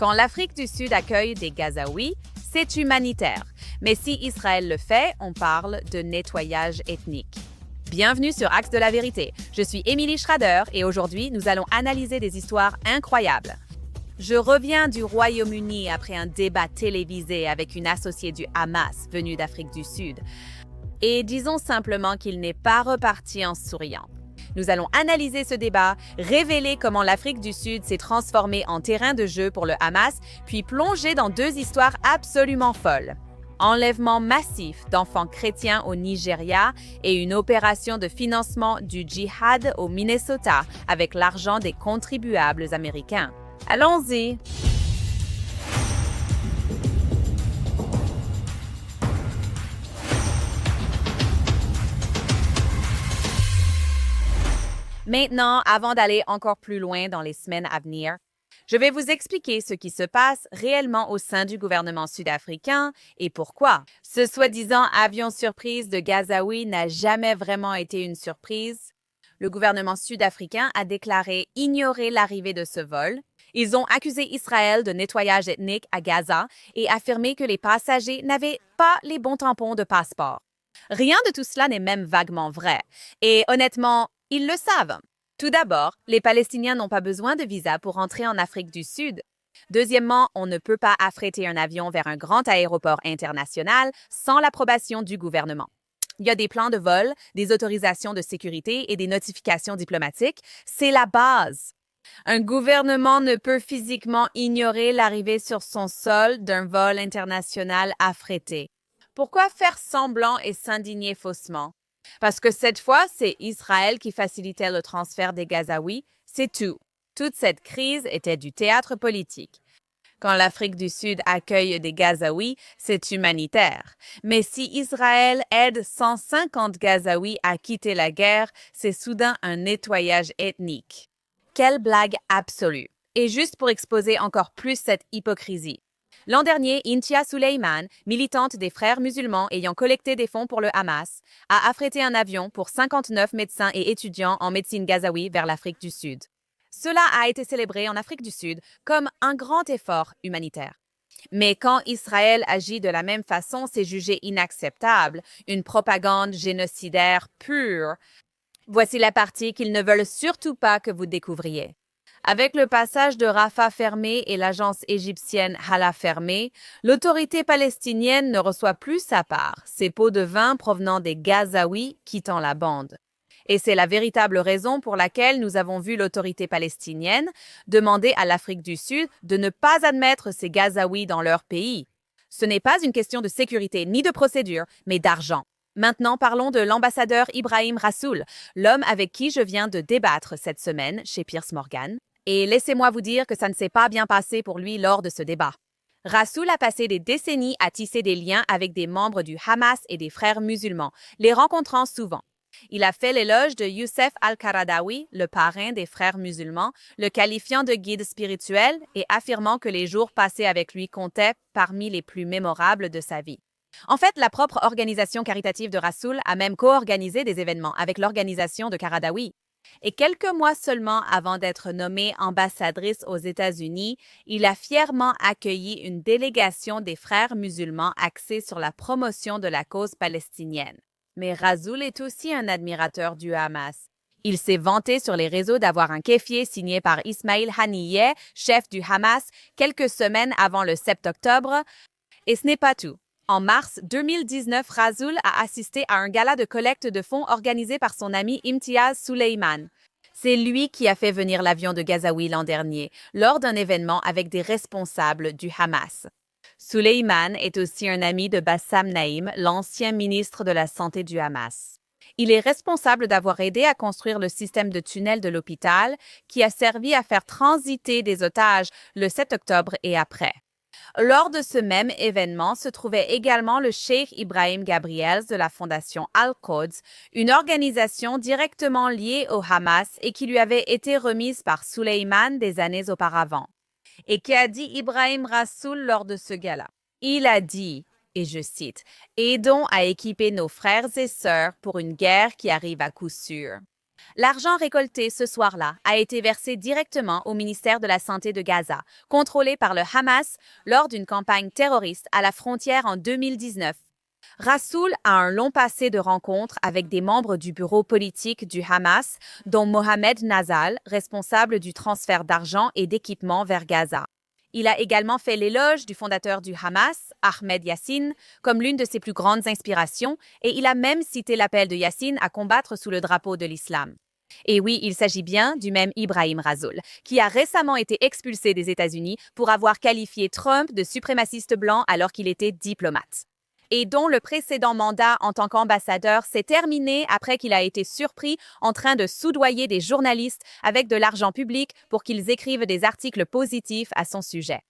Quand l'Afrique du Sud accueille des Gazaouis, c'est humanitaire. Mais si Israël le fait, on parle de nettoyage ethnique. Bienvenue sur Axe de la vérité. Je suis Émilie Schrader et aujourd'hui, nous allons analyser des histoires incroyables. Je reviens du Royaume-Uni après un débat télévisé avec une associée du Hamas venue d'Afrique du Sud. Et disons simplement qu'il n'est pas reparti en souriant. Nous allons analyser ce débat, révéler comment l'Afrique du Sud s'est transformée en terrain de jeu pour le Hamas, puis plonger dans deux histoires absolument folles. Enlèvement massif d'enfants chrétiens au Nigeria et une opération de financement du djihad au Minnesota avec l'argent des contribuables américains. Allons-y! Maintenant, avant d'aller encore plus loin dans les semaines à venir, je vais vous expliquer ce qui se passe réellement au sein du gouvernement sud-africain et pourquoi. Ce soi-disant avion surprise de Gazaouis n'a jamais vraiment été une surprise. Le gouvernement sud-africain a déclaré ignorer l'arrivée de ce vol. Ils ont accusé Israël de nettoyage ethnique à Gaza et affirmé que les passagers n'avaient pas les bons tampons de passeport. Rien de tout cela n'est même vaguement vrai. Et honnêtement, ils le savent. Tout d'abord, les Palestiniens n'ont pas besoin de visa pour entrer en Afrique du Sud. Deuxièmement, on ne peut pas affréter un avion vers un grand aéroport international sans l'approbation du gouvernement. Il y a des plans de vol, des autorisations de sécurité et des notifications diplomatiques. C'est la base. Un gouvernement ne peut physiquement ignorer l'arrivée sur son sol d'un vol international affrété. Pourquoi faire semblant et s'indigner faussement? Parce que cette fois, c'est Israël qui facilitait le transfert des Gazaouis, c'est tout. Toute cette crise était du théâtre politique. Quand l'Afrique du Sud accueille des Gazaouis, c'est humanitaire. Mais si Israël aide 150 Gazaouis à quitter la guerre, c'est soudain un nettoyage ethnique. Quelle blague absolue! Et juste pour exposer encore plus cette hypocrisie. L'an dernier, Intia Suleiman, militante des Frères musulmans ayant collecté des fonds pour le Hamas, a affrété un avion pour 59 médecins et étudiants en médecine gazaoui vers l'Afrique du Sud. Cela a été célébré en Afrique du Sud comme un grand effort humanitaire. Mais quand Israël agit de la même façon, c'est jugé inacceptable, une propagande génocidaire pure. Voici la partie qu'ils ne veulent surtout pas que vous découvriez. Avec le passage de Rafah fermé et l'agence égyptienne Hala fermée, l'autorité palestinienne ne reçoit plus sa part, ses pots de vin provenant des Gazaouis quittant la bande. Et c'est la véritable raison pour laquelle nous avons vu l'autorité palestinienne demander à l'Afrique du Sud de ne pas admettre ces Gazaouis dans leur pays. Ce n'est pas une question de sécurité ni de procédure, mais d'argent. Maintenant, parlons de l'ambassadeur Ibrahim Rassoul, l'homme avec qui je viens de débattre cette semaine chez Piers Morgan. Et laissez-moi vous dire que ça ne s'est pas bien passé pour lui lors de ce débat. Rassoul a passé des décennies à tisser des liens avec des membres du Hamas et des Frères musulmans, les rencontrant souvent. Il a fait l'éloge de Youssef al-Qaradawi, le parrain des Frères musulmans, le qualifiant de guide spirituel et affirmant que les jours passés avec lui comptaient parmi les plus mémorables de sa vie. En fait, la propre organisation caritative de Rassoul a même co-organisé des événements avec l'organisation de Qaradawi. Et quelques mois seulement avant d'être nommée ambassadrice aux États-Unis, il a fièrement accueilli une délégation des Frères musulmans axée sur la promotion de la cause palestinienne. Mais Rassoul est aussi un admirateur du Hamas. Il s'est vanté sur les réseaux d'avoir un kéfier signé par Ismail Haniyeh, chef du Hamas, quelques semaines avant le 7 octobre. Et ce n'est pas tout. En mars 2019, Rassoul a assisté à un gala de collecte de fonds organisé par son ami Imtiaz Suleiman. C'est lui qui a fait venir l'avion de Gazaoui l'an dernier, lors d'un événement avec des responsables du Hamas. Suleiman est aussi un ami de Bassam Naïm, l'ancien ministre de la Santé du Hamas. Il est responsable d'avoir aidé à construire le système de tunnels de l'hôpital qui a servi à faire transiter des otages le 7 octobre et après. Lors de ce même événement se trouvait également le Cheikh Ibrahim Gabriels de la fondation Al-Quds, une organisation directement liée au Hamas et qui lui avait été remise par Suleiman des années auparavant. Et qu'a dit Ibrahim Rassoul lors de ce gala? Il a dit, et je cite, « Aidons à équiper nos frères et sœurs pour une guerre qui arrive à coup sûr. » L'argent récolté ce soir-là a été versé directement au ministère de la Santé de Gaza, contrôlé par le Hamas lors d'une campagne terroriste à la frontière en 2019. Rassoul a un long passé de rencontres avec des membres du bureau politique du Hamas, dont Mohamed Nazal, responsable du transfert d'argent et d'équipements vers Gaza. Il a également fait l'éloge du fondateur du Hamas, Ahmed Yassine, comme l'une de ses plus grandes inspirations, et il a même cité l'appel de Yassine à combattre sous le drapeau de l'islam. Et oui, il s'agit bien du même Ibrahim Rassoul, qui a récemment été expulsé des États-Unis pour avoir qualifié Trump de suprémaciste blanc alors qu'il était diplomate, et dont le précédent mandat en tant qu'ambassadeur s'est terminé après qu'il a été surpris en train de soudoyer des journalistes avec de l'argent public pour qu'ils écrivent des articles positifs à son sujet.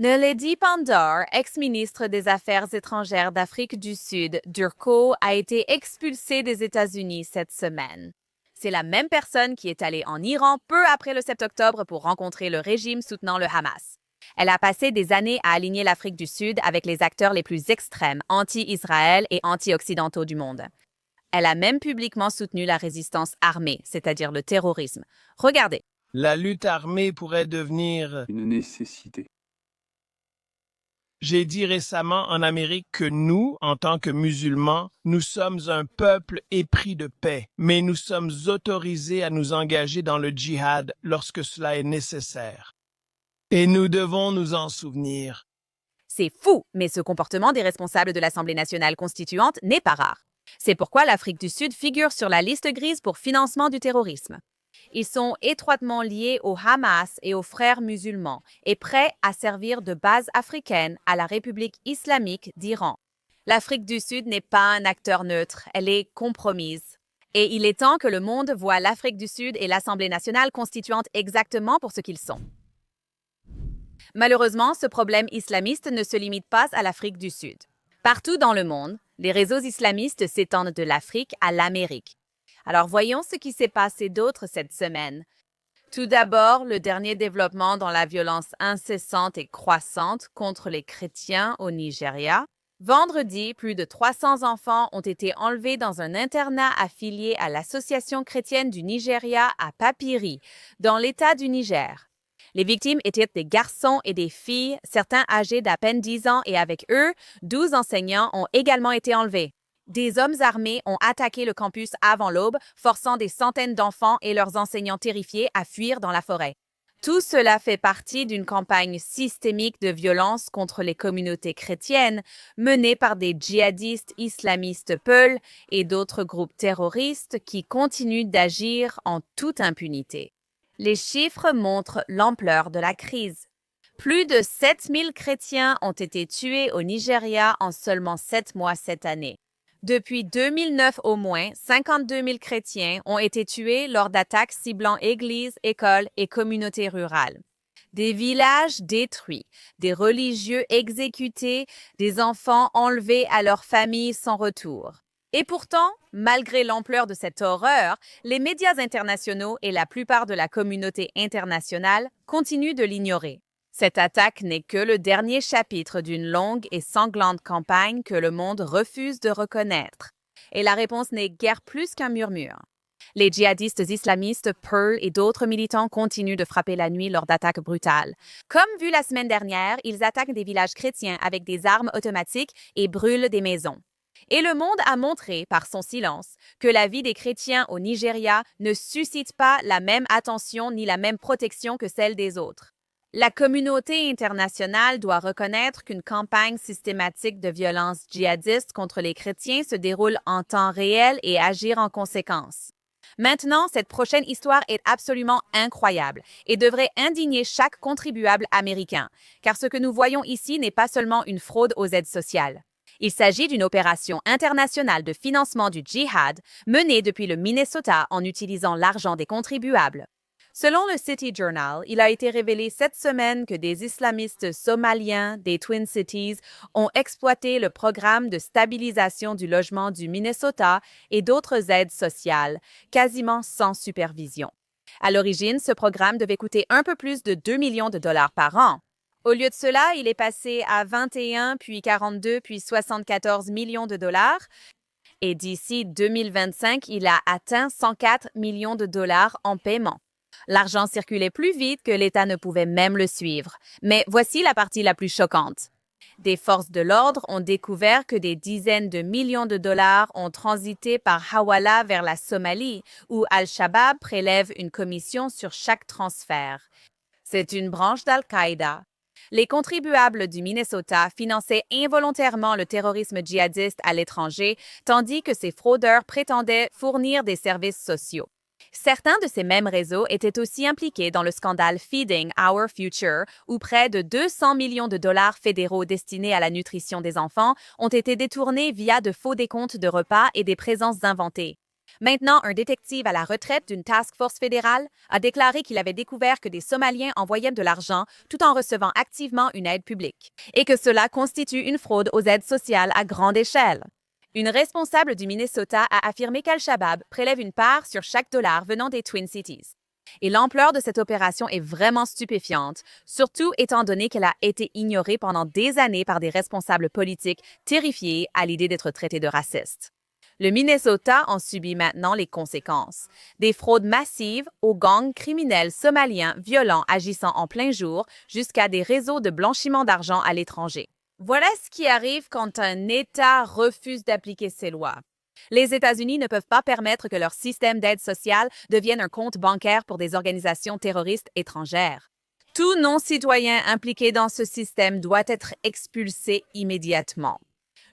Naledi Pandor, ex-ministre des Affaires étrangères d'Afrique du Sud, d'URCO, a été expulsé des États-Unis cette semaine. C'est la même personne qui est allée en Iran peu après le 7 octobre pour rencontrer le régime soutenant le Hamas. Elle a passé des années à aligner l'Afrique du Sud avec les acteurs les plus extrêmes, anti-Israël et anti-occidentaux du monde. Elle a même publiquement soutenu la résistance armée, c'est-à-dire le terrorisme. Regardez. La lutte armée pourrait devenir une nécessité. J'ai dit récemment en Amérique que nous, en tant que musulmans, nous sommes un peuple épris de paix, mais nous sommes autorisés à nous engager dans le djihad lorsque cela est nécessaire. Et nous devons nous en souvenir. C'est fou, mais ce comportement des responsables de l'Assemblée nationale constituante n'est pas rare. C'est pourquoi l'Afrique du Sud figure sur la liste grise pour financement du terrorisme. Ils sont étroitement liés au Hamas et aux frères musulmans et prêts à servir de base africaine à la République islamique d'Iran. L'Afrique du Sud n'est pas un acteur neutre, elle est compromise. Et il est temps que le monde voie l'Afrique du Sud et l'Assemblée nationale constituante exactement pour ce qu'ils sont. Malheureusement, ce problème islamiste ne se limite pas à l'Afrique du Sud. Partout dans le monde, les réseaux islamistes s'étendent de l'Afrique à l'Amérique. Alors voyons ce qui s'est passé d'autre cette semaine. Tout d'abord, le dernier développement dans la violence incessante et croissante contre les chrétiens au Nigeria. Vendredi, plus de 300 enfants ont été enlevés dans un internat affilié à l'Association chrétienne du Nigeria à Papiri, dans l'État du Niger. Les victimes étaient des garçons et des filles, certains âgés d'à peine 10 ans, et avec eux, 12 enseignants ont également été enlevés. Des hommes armés ont attaqué le campus avant l'aube, forçant des centaines d'enfants et leurs enseignants terrifiés à fuir dans la forêt. Tout cela fait partie d'une campagne systémique de violence contre les communautés chrétiennes menée par des djihadistes islamistes Peul et d'autres groupes terroristes qui continuent d'agir en toute impunité. Les chiffres montrent l'ampleur de la crise. Plus de 7000 chrétiens ont été tués au Nigeria en seulement 7 mois cette année. Depuis 2009 au moins, 52 000 chrétiens ont été tués lors d'attaques ciblant églises, écoles et communautés rurales. Des villages détruits, des religieux exécutés, des enfants enlevés à leurs familles sans retour. Et pourtant, malgré l'ampleur de cette horreur, les médias internationaux et la plupart de la communauté internationale continuent de l'ignorer. Cette attaque n'est que le dernier chapitre d'une longue et sanglante campagne que le monde refuse de reconnaître. Et la réponse n'est guère plus qu'un murmure. Les djihadistes islamistes Pearl et d'autres militants continuent de frapper la nuit lors d'attaques brutales. Comme vu la semaine dernière, ils attaquent des villages chrétiens avec des armes automatiques et brûlent des maisons. Et le monde a montré, par son silence, que la vie des chrétiens au Nigeria ne suscite pas la même attention ni la même protection que celle des autres. La communauté internationale doit reconnaître qu'une campagne systématique de violence djihadiste contre les chrétiens se déroule en temps réel et agir en conséquence. Maintenant, cette prochaine histoire est absolument incroyable et devrait indigner chaque contribuable américain, car ce que nous voyons ici n'est pas seulement une fraude aux aides sociales. Il s'agit d'une opération internationale de financement du djihad menée depuis le Minnesota en utilisant l'argent des contribuables. Selon le City Journal, il a été révélé cette semaine que des islamistes somaliens des Twin Cities ont exploité le programme de stabilisation du logement du Minnesota et d'autres aides sociales, quasiment sans supervision. À l'origine, ce programme devait coûter un peu plus de 2 millions de dollars par an. Au lieu de cela, il est passé à 21, puis 42, puis 74 millions de dollars. Et d'ici 2025, il a atteint 104 millions de dollars en paiement. L'argent circulait plus vite que l'État ne pouvait même le suivre. Mais voici la partie la plus choquante. Des forces de l'ordre ont découvert que des dizaines de millions de dollars ont transité par Hawala vers la Somalie, où Al-Shabaab prélève une commission sur chaque transfert. C'est une branche d'Al-Qaïda. Les contribuables du Minnesota finançaient involontairement le terrorisme djihadiste à l'étranger, tandis que ces fraudeurs prétendaient fournir des services sociaux. Certains de ces mêmes réseaux étaient aussi impliqués dans le scandale Feeding Our Future, où près de 200 millions de dollars fédéraux destinés à la nutrition des enfants ont été détournés via de faux décomptes de repas et des présences inventées. Maintenant, un détective à la retraite d'une task force fédérale a déclaré qu'il avait découvert que des Somaliens envoyaient de l'argent tout en recevant activement une aide publique, et que cela constitue une fraude aux aides sociales à grande échelle. Une responsable du Minnesota a affirmé qu'Al-Shabaab prélève une part sur chaque dollar venant des Twin Cities. Et l'ampleur de cette opération est vraiment stupéfiante, surtout étant donné qu'elle a été ignorée pendant des années par des responsables politiques terrifiés à l'idée d'être traités de racistes. Le Minnesota en subit maintenant les conséquences. Des fraudes massives aux gangs criminels somaliens violents agissant en plein jour jusqu'à des réseaux de blanchiment d'argent à l'étranger. Voilà ce qui arrive quand un État refuse d'appliquer ses lois. Les États-Unis ne peuvent pas permettre que leur système d'aide sociale devienne un compte bancaire pour des organisations terroristes étrangères. Tout non-citoyen impliqué dans ce système doit être expulsé immédiatement.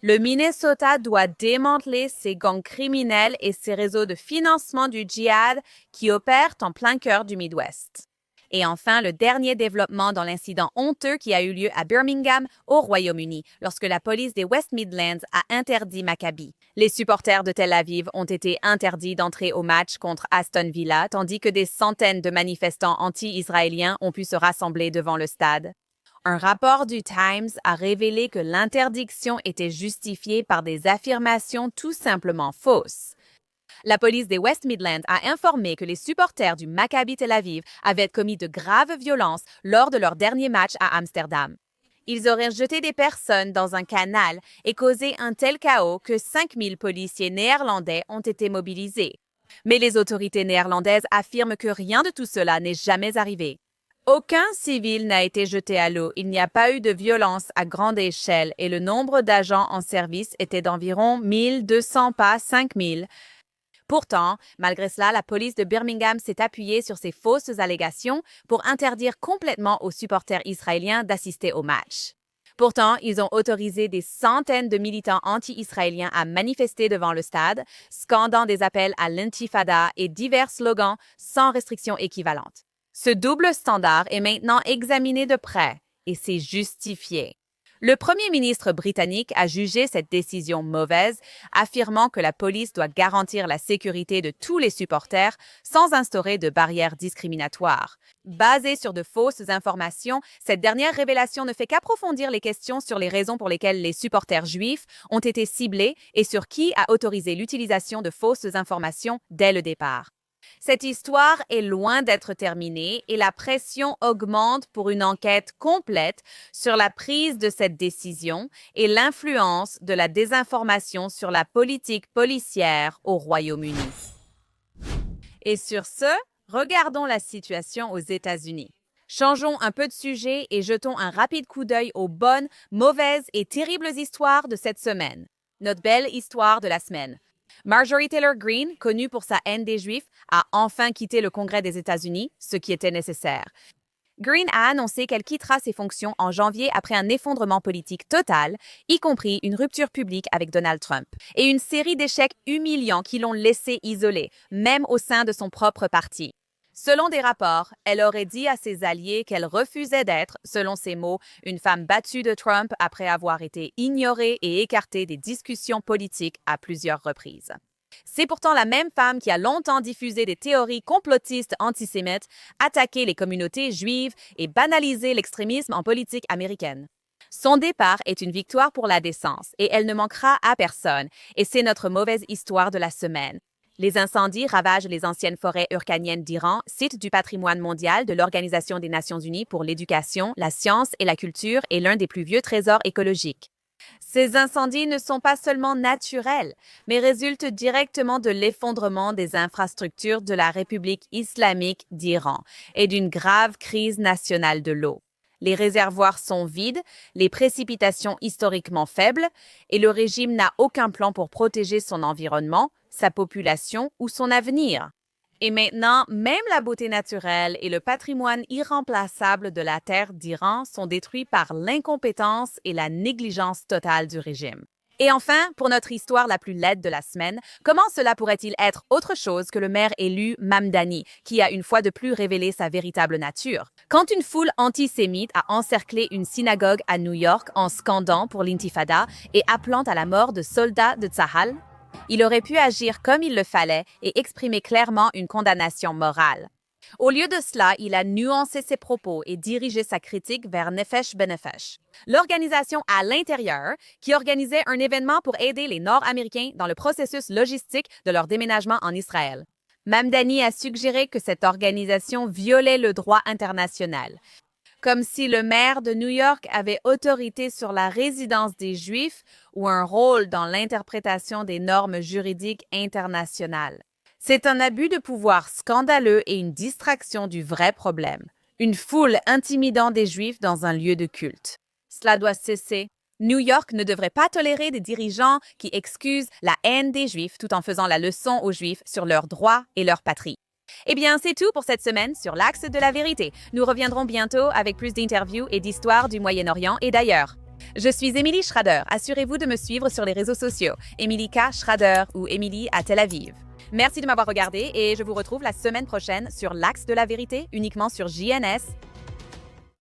Le Minnesota doit démanteler ces gangs criminels et ces réseaux de financement du djihad qui opèrent en plein cœur du Midwest. Et enfin, le dernier développement dans l'incident honteux qui a eu lieu à Birmingham, au Royaume-Uni, lorsque la police des West Midlands a interdit Maccabi. Les supporters de Tel Aviv ont été interdits d'entrer au match contre Aston Villa, tandis que des centaines de manifestants anti-israéliens ont pu se rassembler devant le stade. Un rapport du Times a révélé que l'interdiction était justifiée par des affirmations tout simplement fausses. La police des West Midlands a informé que les supporters du Maccabi Tel Aviv avaient commis de graves violences lors de leur dernier match à Amsterdam. Ils auraient jeté des personnes dans un canal et causé un tel chaos que 5000 policiers néerlandais ont été mobilisés. Mais les autorités néerlandaises affirment que rien de tout cela n'est jamais arrivé. Aucun civil n'a été jeté à l'eau, il n'y a pas eu de violence à grande échelle et le nombre d'agents en service était d'environ 1200, pas 5000. Pourtant, malgré cela, la police de Birmingham s'est appuyée sur ces fausses allégations pour interdire complètement aux supporters israéliens d'assister au match. Pourtant, ils ont autorisé des centaines de militants anti-israéliens à manifester devant le stade, scandant des appels à l'intifada et divers slogans sans restriction équivalente. Ce double standard est maintenant examiné de près et c'est justifié. Le premier ministre britannique a jugé cette décision mauvaise, affirmant que la police doit garantir la sécurité de tous les supporters sans instaurer de barrières discriminatoires. Basée sur de fausses informations, cette dernière révélation ne fait qu'approfondir les questions sur les raisons pour lesquelles les supporters juifs ont été ciblés et sur qui a autorisé l'utilisation de fausses informations dès le départ. Cette histoire est loin d'être terminée et la pression augmente pour une enquête complète sur la prise de cette décision et l'influence de la désinformation sur la politique policière au Royaume-Uni. Et sur ce, regardons la situation aux États-Unis. Changeons un peu de sujet et jetons un rapide coup d'œil aux bonnes, mauvaises et terribles histoires de cette semaine. Notre belle histoire de la semaine. Marjorie Taylor Greene, connue pour sa haine des Juifs, a enfin quitté le Congrès des États-Unis, ce qui était nécessaire. Greene a annoncé qu'elle quittera ses fonctions en janvier après un effondrement politique total, y compris une rupture publique avec Donald Trump, et une série d'échecs humiliants qui l'ont laissée isolée, même au sein de son propre parti. Selon des rapports, elle aurait dit à ses alliés qu'elle refusait d'être, selon ses mots, une femme battue de Trump après avoir été ignorée et écartée des discussions politiques à plusieurs reprises. C'est pourtant la même femme qui a longtemps diffusé des théories complotistes antisémites, attaqué les communautés juives et banalisé l'extrémisme en politique américaine. Son départ est une victoire pour la décence et elle ne manquera à personne, et c'est notre mauvaise histoire de la semaine. Les incendies ravagent les anciennes forêts hyrcaniennes d'Iran, site du patrimoine mondial de l'Organisation des Nations Unies pour l'éducation, la science et la culture et l'un des plus vieux trésors écologiques. Ces incendies ne sont pas seulement naturels, mais résultent directement de l'effondrement des infrastructures de la République islamique d'Iran et d'une grave crise nationale de l'eau. Les réservoirs sont vides, les précipitations historiquement faibles, et le régime n'a aucun plan pour protéger son environnement, sa population ou son avenir. Et maintenant, même la beauté naturelle et le patrimoine irremplaçable de la terre d'Iran sont détruits par l'incompétence et la négligence totale du régime. Et enfin, pour notre histoire la plus laide de la semaine, comment cela pourrait-il être autre chose que le maire élu Mamdani, qui a une fois de plus révélé sa véritable nature? Quand une foule antisémite a encerclé une synagogue à New York en scandant pour l'intifada et appelant à la mort de soldats de Tzahal, il aurait pu agir comme il le fallait et exprimer clairement une condamnation morale. Au lieu de cela, il a nuancé ses propos et dirigé sa critique vers Nefesh Benefesh, l'organisation à l'intérieur qui organisait un événement pour aider les Nord-Américains dans le processus logistique de leur déménagement en Israël. Mamdani a suggéré que cette organisation violait le droit international, comme si le maire de New York avait autorité sur la résidence des Juifs ou un rôle dans l'interprétation des normes juridiques internationales. C'est un abus de pouvoir scandaleux et une distraction du vrai problème. Une foule intimidant des Juifs dans un lieu de culte. Cela doit cesser. New York ne devrait pas tolérer des dirigeants qui excusent la haine des Juifs tout en faisant la leçon aux Juifs sur leurs droits et leur patrie. Eh bien, c'est tout pour cette semaine sur l'Axe de la vérité. Nous reviendrons bientôt avec plus d'interviews et d'histoires du Moyen-Orient et d'ailleurs. Je suis Émilie Schrader. Assurez-vous de me suivre sur les réseaux sociaux. Émilie K. Schrader ou Émilie à Tel Aviv. Merci de m'avoir regardé et je vous retrouve la semaine prochaine sur l'Axe de la vérité uniquement sur JNS